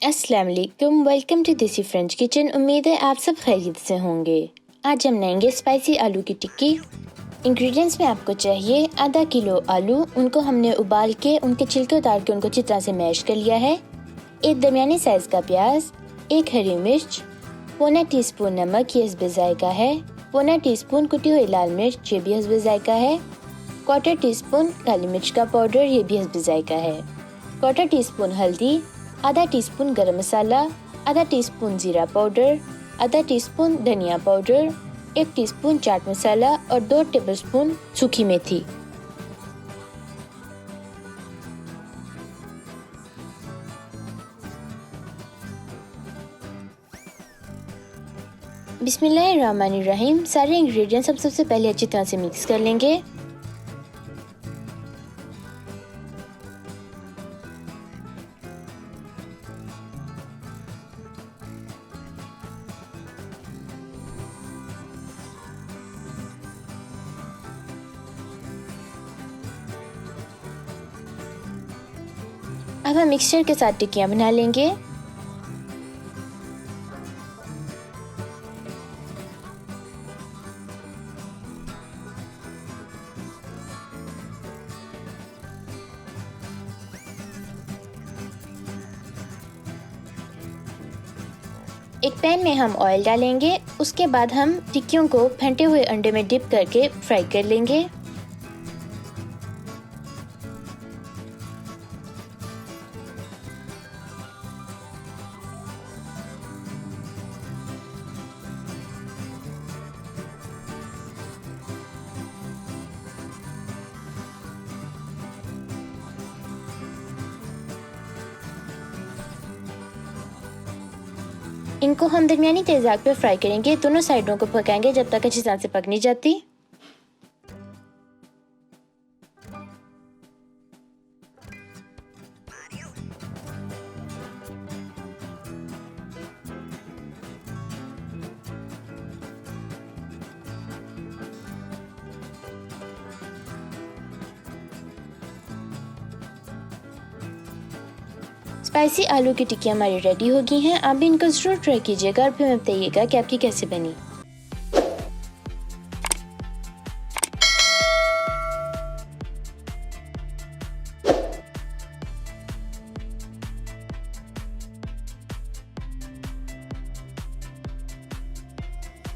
अस्सलाम वालेकुम, welcome to देसी फ्रेंच किचन। उम्मीद है आप सब खैरियत से होंगे। आज हम बनाएंगे स्पाइसी आलू की टिक्की। इंग्रेडिएंट्स में आपको चाहिए आधा किलो आलू, उनको हमने उबाल के उनके छिलके उतार के उनको अच्छी तरह से मैश कर लिया है। एक दरमियानी साइज़ का प्याज, एक हरी मिर्च, पौना टीस्पून नमक, ये हस्बे जायका है, पौना टीस्पून कुटी हुई लाल मिर्च, ये भी हस्बे जायका है, क्वार्टर टीस्पून काली मिर्च का पाउडर, ये भी हस्बे जायका है, क्वार्टर टीस्पून हल्दी, आधा टीस्पून गरम मसाला, आधा टीस्पून जीरा पाउडर, आधा टीस्पून धनिया पाउडर, 1 टीस्पून चाट मसाला और 2 टेबलस्पून सूखी मेथी। बिस्मिल्लाहिर्रहमानिर्रहीम। सारे इंग्रेडिएंट्स हम सबसे पहले अच्छी तरह से मिक्स कर लेंगे। अब हम मिक्सचर के साथ टिक्कियाँ बना लेंगे। एक पैन में हम ऑयल डालेंगे, उसके बाद हम टिक्कियों को फेंटे हुए अंडे में डिप करके फ्राई कर लेंगे। इनको हम दरमियानी तेज़ आग पे फ्राई करेंगे। दोनों साइडों को पकाएंगे जब तक अच्छी तरह से पक नहीं जाती। स्पाइसी आलू की टिक्कियाँ हमारी रेडी हो गई हैं। आप भी इनको ज़रूर ट्राई कीजिएगा और फिर हमें बताइएगा कि आपकी कैसे बनी।